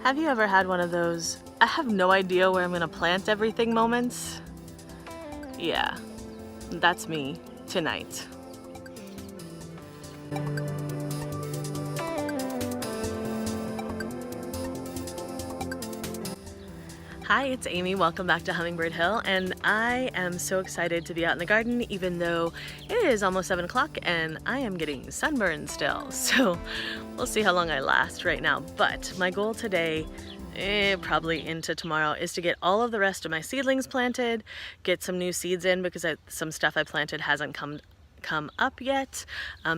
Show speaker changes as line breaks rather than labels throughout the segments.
Have you ever had one of those, I have no idea where I'm gonna plant everything moments? Yeah, that's me tonight. Hi, it's Amy. Welcome back to Hummingbird Hill, and I am so excited to be out in the garden even though it is almost 7 o'clock and I am getting sunburned still. So we'll see how long I last right now. But my goal today, probably into tomorrow, is to get all of the rest of my seedlings planted, get some new seeds in because some stuff I planted hasn't come up yet.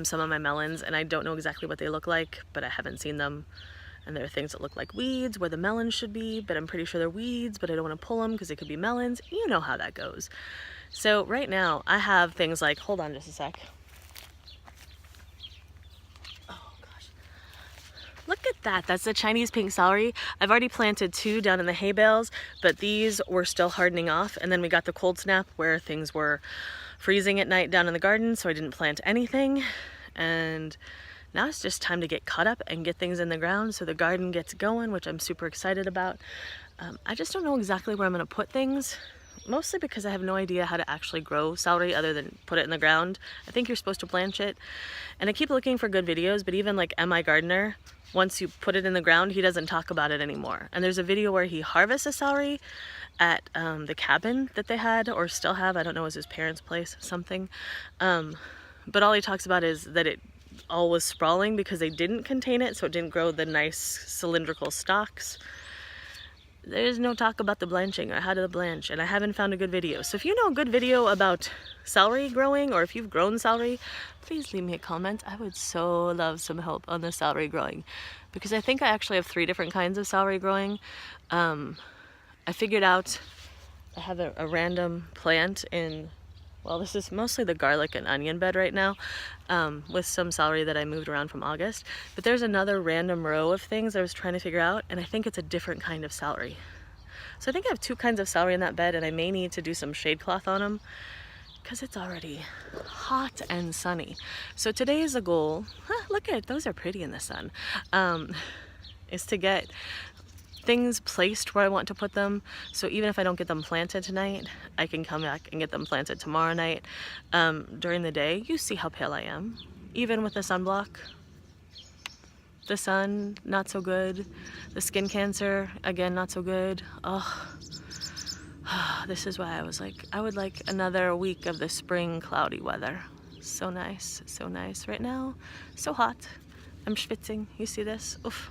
Some of my melons, and I don't know exactly what they look like, but I haven't seen them. And there are things that look like weeds where the melons should be, but I'm pretty sure they're weeds, but I don't want to pull them because they could be melons. You know how that goes. So right now I have things like, hold on just a sec. Oh gosh. Look at that. That's the Chinese pink celery. I've already planted 2 down in the hay bales, but these were still hardening off. And then we got the cold snap where things were freezing at night down in the garden, so I didn't plant anything. And now it's just time to get caught up and get things in the ground so the garden gets going, which I'm super excited about. I just don't know exactly where I'm going to put things, mostly because I have no idea how to actually grow celery other than put it in the ground. I think you're supposed to blanch it, and I keep looking for good videos, but even like MI Gardener, once you put it in the ground, he doesn't talk about it anymore. And there's a video where he harvests a celery at the cabin that they had or still have. I don't know, it was his parents' place, something. But all he talks about is that it all was sprawling because they didn't contain it, so it didn't grow the nice cylindrical stalks. There's no talk about the blanching or how to blanch, and I haven't found a good video. So if you know a good video about celery growing, or if you've grown celery, please leave me a comment. I would so love some help on the celery growing, because I think I actually have 3 different kinds of celery growing. I figured out I have a random plant in, well, this is mostly the garlic and onion bed right now, with some celery that I moved around from August. But there's another random row of things I was trying to figure out, and I think it's a different kind of celery. So I think I have 2 kinds of celery in that bed, and I may need to do some shade cloth on them because it's already hot and sunny. So today is a goal, look at, those are pretty in the sun, is to get things placed where I want to put them. So even if I don't get them planted tonight, I can come back and get them planted tomorrow night. During the day, you see how pale I am. Even with the sunblock, the sun, not so good. The skin cancer, again, not so good. Oh, this is why I was like, I would like another week of the spring cloudy weather. So nice right now. So hot. I'm schwitzing, you see this? Oof.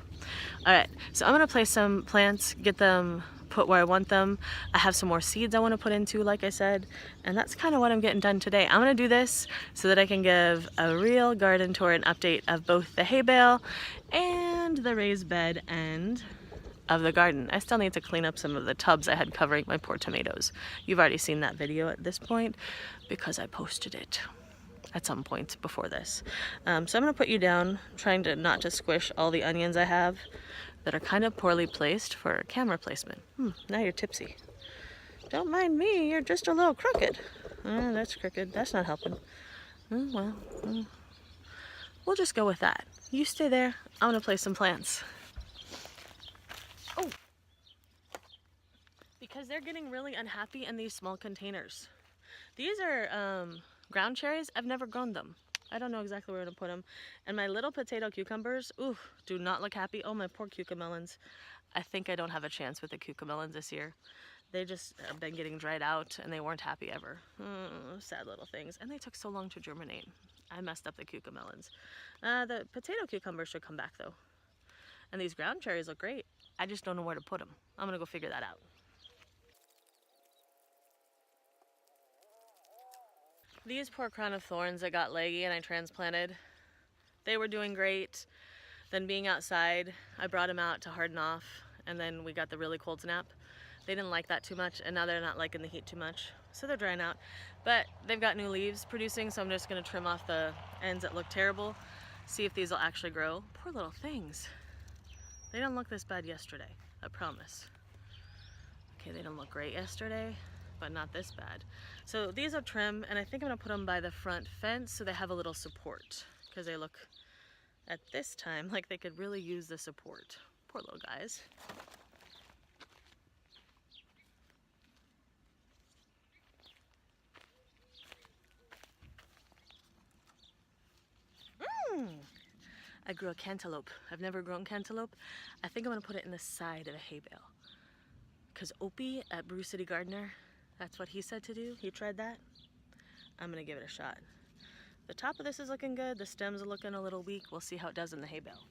All right, so I'm gonna place some plants, get them put where I want them. I have some more seeds I want to put into, like I said, and that's kind of what I'm getting done today. I'm gonna do this so that I can give a real garden tour and update of both the hay bale and the raised bed end of the garden. I still need to clean up some of the tubs I had covering my poor tomatoes. You've already seen that video at this point because I posted it at some point before this. So I'm gonna put you down, trying to not to squish all the onions I have that are kind of poorly placed for camera placement. Now you're tipsy. Don't mind me, you're just a little crooked. That's crooked, that's not helping. Well, we'll just go with that. You stay there, I'm gonna place some plants. Oh, because they're getting really unhappy in these small containers. These are ground cherries. I've never grown them. I don't know exactly where to put them. And my little potato cucumbers, ooh, do not look happy. Oh, my poor cucamelons. I think I don't have a chance with the cucamelons this year. They just have been getting dried out and they weren't happy ever. Sad little things. And they took so long to germinate. I messed up the cucamelons. The potato cucumbers should come back though. And these ground cherries look great. I just don't know where to put them. I'm gonna go figure that out. These poor crown of thorns that got leggy and I transplanted, they were doing great. Then being outside, I brought them out to harden off, and then we got the really cold snap. They didn't like that too much, and now they're not liking the heat too much. So they're drying out, but they've got new leaves producing, so I'm just gonna trim off the ends that look terrible, see if these will actually grow. Poor little things. They didn't look this bad yesterday, I promise. Okay, they didn't look great yesterday, but not this bad. So these are trim, and I think I'm gonna put them by the front fence so they have a little support, because they look at this time, like they could really use the support. Poor little guys. I grew a cantaloupe. I've never grown cantaloupe. I think I'm gonna put it in the side of a hay bale. Cause Opie at Brew City Gardener, that's what he said to do. He tried that. I'm gonna give it a shot. The top of this is looking good. The stems are looking a little weak. We'll see how it does in the hay bale.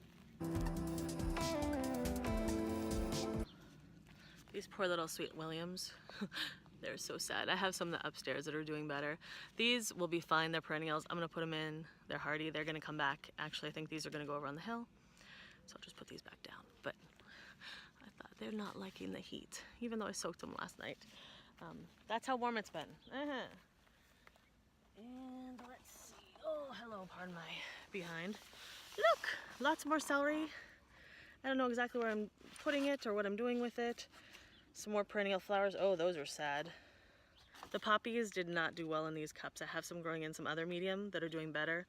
These poor little sweet Williams. They're so sad. I have some that upstairs that are doing better. These will be fine. They're perennials. I'm gonna put them in. They're hardy. They're gonna come back. Actually, I think these are gonna go over on the hill. So I'll just put these back down. But I thought they're not liking the heat, even though I soaked them last night. That's how warm it's been. And let's see. Oh, hello, pardon my behind. Look, lots more celery. I don't know exactly where I'm putting it or what I'm doing with it. Some more perennial flowers. Oh, those are sad. The poppies did not do well in these cups. I have some growing in some other medium that are doing better.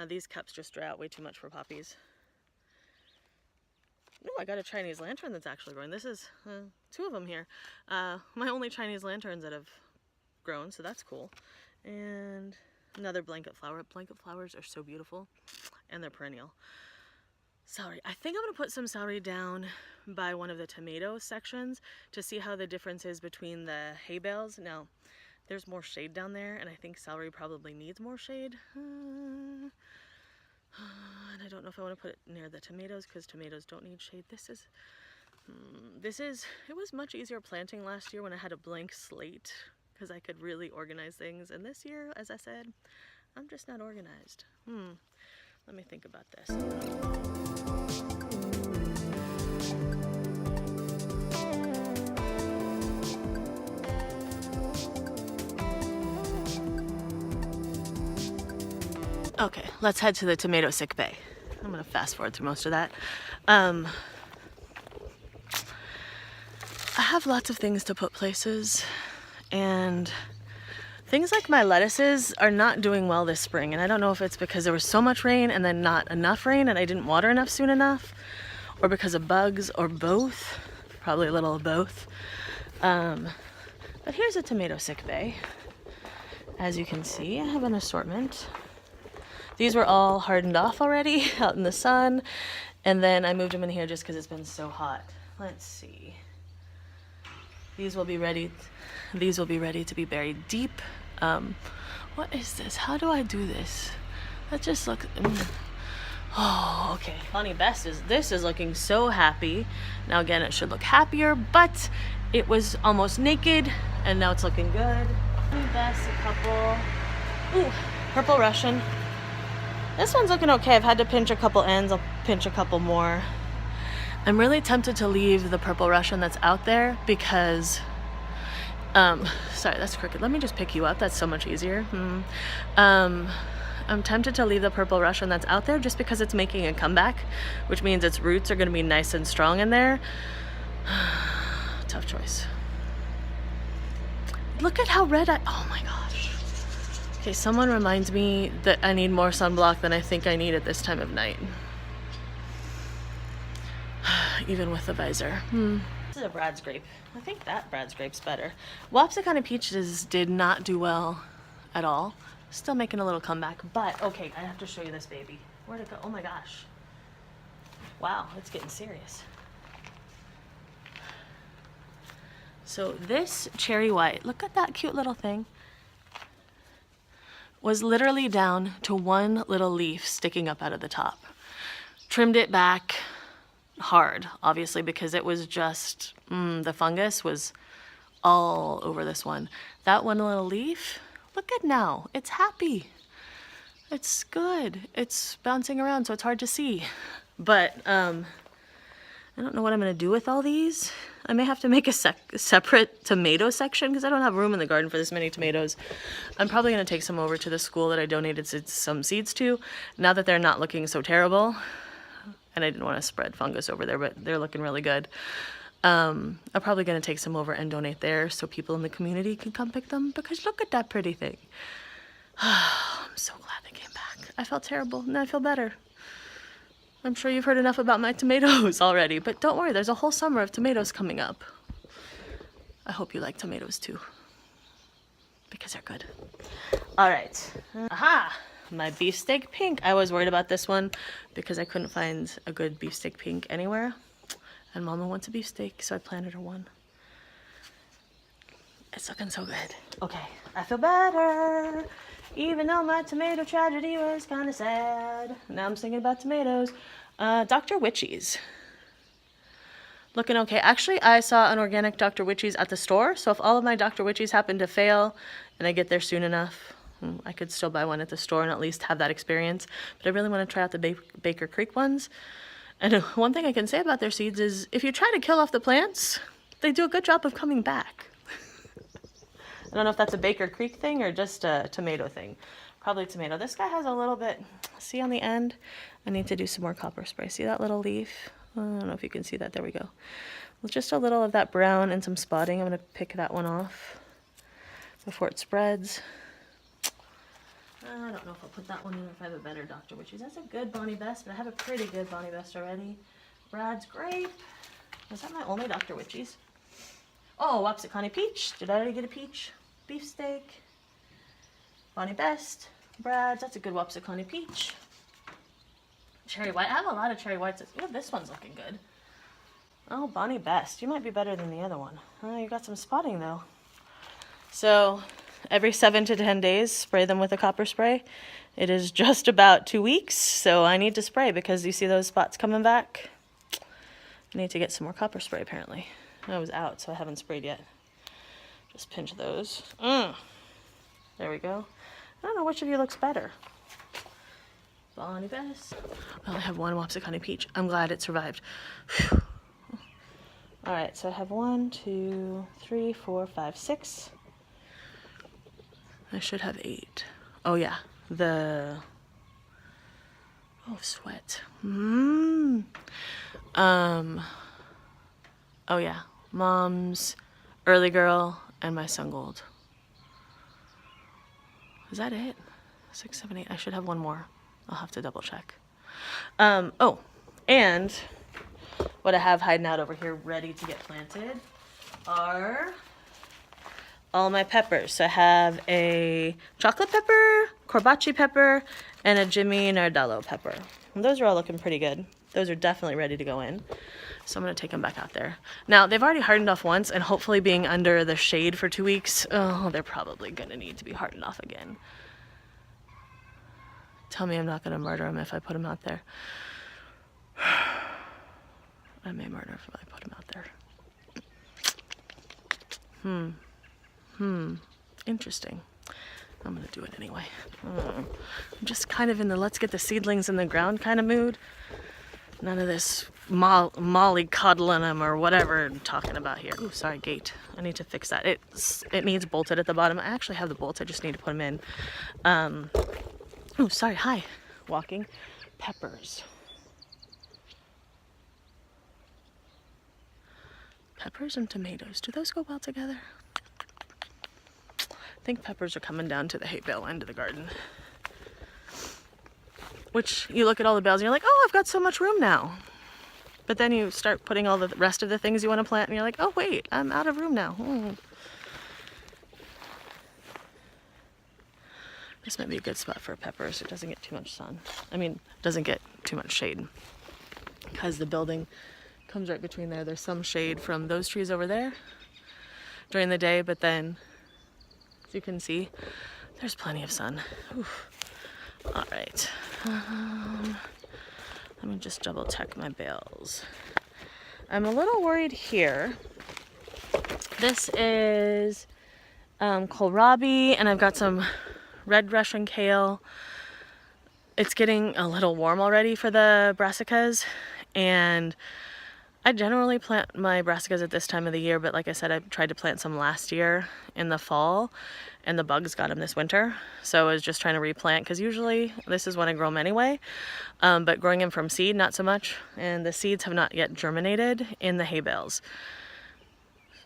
These cups just dry out way too much for poppies. Oh, I got a Chinese lantern that's actually growing. This is two of them here. My only Chinese lanterns that have grown, so that's cool. And another blanket flower. Blanket flowers are so beautiful, and they're perennial. Celery. I think I'm going to put some celery down by one of the tomato sections to see how the difference is between the hay bales. Now, there's more shade down there, and I think celery probably needs more shade. And I don't know if I want to put it near the tomatoes because tomatoes don't need shade. It was much easier planting last year when I had a blank slate because I could really organize things. And this year, as I said, I'm just not organized. Let me think about this. Okay, let's head to the tomato sick bay. I'm gonna fast forward through most of that. I have lots of things to put places, and things like my lettuces are not doing well this spring, and I don't know if it's because there was so much rain and then not enough rain and I didn't water enough soon enough, or because of bugs, or both. Probably a little of both. But here's a tomato sick bay. As you can see, I have an assortment. These were all hardened off already out in the sun, and then I moved them in here just because it's been so hot. Let's see. These will be ready to be buried deep. What is this? How do I do this? That just looks... Oh, okay. Bonnie Best this is looking so happy. Now again, it should look happier, but it was almost naked, and now it's looking good. Bonnie Best, a couple. Ooh, Purple Russian. This one's looking okay. I've had to pinch a couple ends. I'll pinch a couple more. I'm really tempted to leave the Purple Russian that's out there because, sorry, that's crooked. Let me just pick you up. That's so much easier. I'm tempted to leave the Purple Russian that's out there just because it's making a comeback, which means its roots are going to be nice and strong in there. Tough choice. Look at how red oh my gosh. Okay, someone reminds me that I need more sunblock than I think I need at this time of night. Even with the visor. This is a Brad's grape. I think that Brad's grape's better. Wapsacana peaches did not do well at all. Still making a little comeback, but okay, I have to show you this baby. Where'd it go? Oh my gosh. Wow, it's getting serious. So this cherry white, look at that cute little thing, was literally down to one little leaf sticking up out of the top. Trimmed it back hard, obviously, because it was just, the fungus was all over this one. That one little leaf, look at now, it's happy. It's good. It's bouncing around, so it's hard to see. But I don't know what I'm gonna do with all these. I may have to make a separate tomato section because I don't have room in the garden for this many tomatoes. I'm probably gonna take some over to the school that I donated some seeds to, now that they're not looking so terrible. And I didn't want to spread fungus over there, but they're looking really good. I'm probably gonna take some over and donate there so people in the community can come pick them, because look at that pretty thing. I'm so glad they came back. I felt terrible, and I feel better. I'm sure you've heard enough about my tomatoes already, but don't worry, there's a whole summer of tomatoes coming up. I hope you like tomatoes too, because they're good. All right, aha, my beefsteak pink. I was worried about this one because I couldn't find a good beefsteak pink anywhere, and Mama wants a beefsteak, so I planted her one. It's looking so good. Okay, I feel better. Even though my tomato tragedy was kind of sad. Now I'm thinking about tomatoes. Dr. Witchy's. Looking okay. Actually, I saw an organic Dr. Witchy's at the store. So if all of my Dr. Witchy's happen to fail and I get there soon enough, I could still buy one at the store and at least have that experience. But I really want to try out the Baker Creek ones. And one thing I can say about their seeds is if you try to kill off the plants, they do a good job of coming back. I don't know if that's a Baker Creek thing or just a tomato thing. Probably tomato. This guy has a little bit, see on the end? I need to do some more copper spray. See that little leaf? I don't know if you can see that. There we go. Well, just a little of that brown and some spotting. I'm going to pick that one off before it spreads. I don't know if I'll put that one in or if I have a better Dr. Witchy's. That's a good Bonnie Best, but I have a pretty good Bonnie Best already. Brad's Grape. Was that my only Dr. Witchy's? Oh, Wapsiconnie Peach. Did I already get a peach? Beefsteak. Bonnie Best. Brad's. That's a good Wapsiconnie Peach. Cherry White. I have a lot of Cherry Whites. Ooh, this one's looking good. Oh, Bonnie Best. You might be better than the other one. Oh, you got some spotting, though. So, every 7 to 10 days, spray them with a copper spray. It is just about 2 weeks, so I need to spray because you see those spots coming back? I need to get some more copper spray, apparently. I was out, so I haven't sprayed yet. Just pinch those. There we go. I don't know which of you looks better. Bonnie Best. I only have one Wapsiconnie Peach. I'm glad it survived. Whew. All right, so I have 1, 2, 3, 4, 5, 6. I should have 8. Oh yeah, oh, sweat. Oh yeah, Mom's, Early Girl, and my Sun Gold. Is that it? 6, 7, 8. I should have one more. I'll have to double check. Oh, and what I have hiding out over here ready to get planted are all my peppers. So I have a chocolate pepper, corbaci pepper, and a Jimmy Nardello pepper. And those are all looking pretty good. Those are definitely ready to go in. So I'm going to take them back out there. Now, they've already hardened off once, and hopefully being under the shade for 2 weeks, oh, they're probably going to need to be hardened off again. Tell me I'm not going to murder them if I put them out there. I may murder if I put them out there. Interesting. I'm going to do it anyway. I'm just kind of in the let's get the seedlings in the ground kind of mood. None of this molly coddling them or whatever I'm talking about here. Ooh, sorry, gate. I need to fix that. It needs bolted at the bottom. I actually have the bolts. I just need to put them in. Oh, sorry. Hi. Walking. Peppers. Peppers and tomatoes. Do those go well together? I think peppers are coming down to the hay bale end of the garden. Which, you look at all the bales and you're like, oh, I've got so much room now. But then you start putting all the rest of the things you want to plant and you're like, oh wait, I'm out of room now. This might be a good spot for peppers. It doesn't get too much sun. I mean, it doesn't get too much shade. Because the building comes right between there. There's some shade from those trees over there during the day, but then, as you can see, there's plenty of sun. Oof. All right. Let me just double check my bales. I'm a little worried here. This is kohlrabi, and I've got some red Russian kale. It's getting a little warm already for the brassicas, and I generally plant my brassicas at this time of the year, but like I said, I tried to plant some last year in the fall, and the bugs got them this winter. So I was just trying to replant, because usually this is when I grow them anyway, but growing them from seed, not so much. And the seeds have not yet germinated in the hay bales.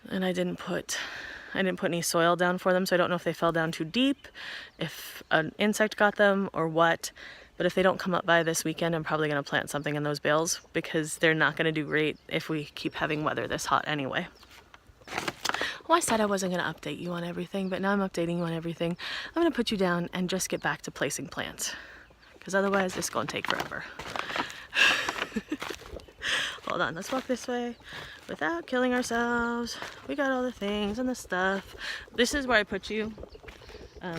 And I didn't put any soil down for them, so I don't know if they fell down too deep, if an insect got them or what. But if they don't come up by this weekend, I'm probably going to plant something in those bales because they're not going to do great if we keep having weather this hot anyway. Well, I said I wasn't going to update you on everything, but now I'm updating you on everything. I'm going to put you down and just get back to placing plants, because otherwise it's going to take forever. Hold on, let's walk this way without killing ourselves. We got all the things and the stuff. This is where I put you.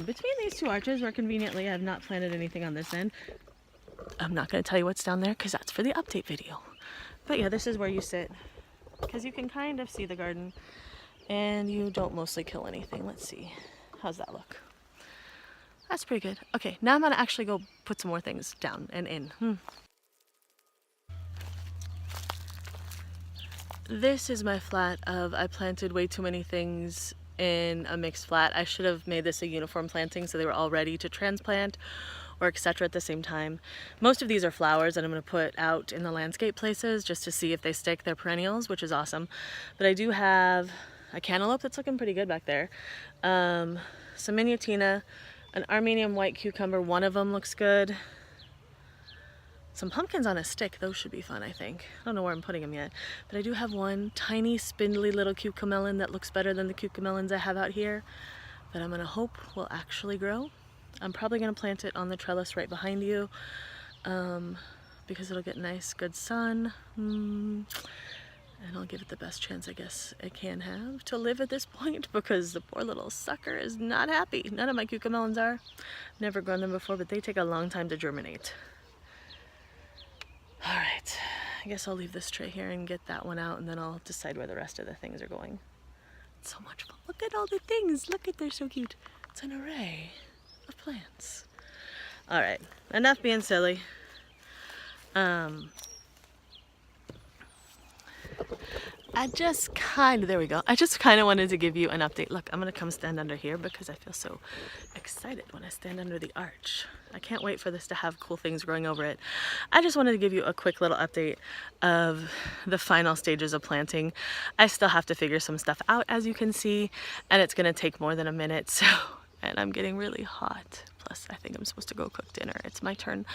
Between these two arches, where conveniently I have not planted anything on this end. I'm not going to tell you what's down there because that's for the update video. But yeah, this is where you sit, because you can kind of see the garden and you don't mostly kill anything. Let's see. How's that look? That's pretty good. Okay, now I'm going to actually go put some more things down and in. This is my flat of I planted way too many things in a mixed flat. I should have made this a uniform planting so they were all ready to transplant or etc. at the same time. Most of these are flowers that I'm going to put out in the landscape places just to see if they stick. They're perennials, which is awesome. But I do have a cantaloupe that's looking pretty good back there. Some miniatina, an Armenian white cucumber, one of them looks good. Some pumpkins on a stick, those should be fun, I think. I don't know where I'm putting them yet, but I do have one tiny spindly little cucamelon that looks better than the cucamelons I have out here that I'm gonna hope will actually grow. I'm probably gonna plant it on the trellis right behind you because it'll get nice, good sun. And I'll give it the best chance I guess it can have to live at this point, because the poor little sucker is not happy. None of my cucamelons are. Never grown them before, but they take a long time to germinate. All right, I guess I'll leave this tray here and get that one out, and then I'll decide where the rest of the things are going. It's so much fun. Look at all the things. Look at, they're so cute. It's an array of plants. All right, enough being silly. There we go. I just kind of wanted to give you an update. Look, I'm going to come stand under here because I feel so excited when I stand under the arch. I can't wait for this to have cool things growing over it. I just wanted to give you a quick little update of the final stages of planting. I still have to figure some stuff out, as you can see, and it's going to take more than a minute. So, and I'm getting really hot. Plus, I think I'm supposed to go cook dinner. It's my turn.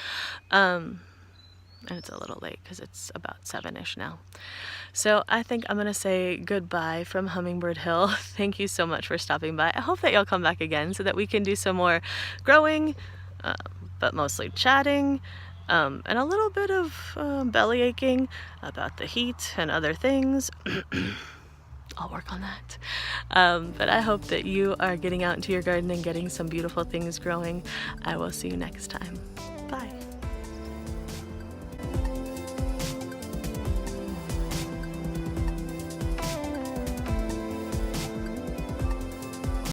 And it's a little late because it's about 7-ish now. So I think I'm gonna say goodbye from Hummingbird Hill. Thank you so much for stopping by. I hope that you'll come back again so that we can do some more growing, but mostly chatting, and a little bit of belly aching about the heat and other things. I'll work on that. But I hope that you are getting out into your garden and getting some beautiful things growing. I will see you next time.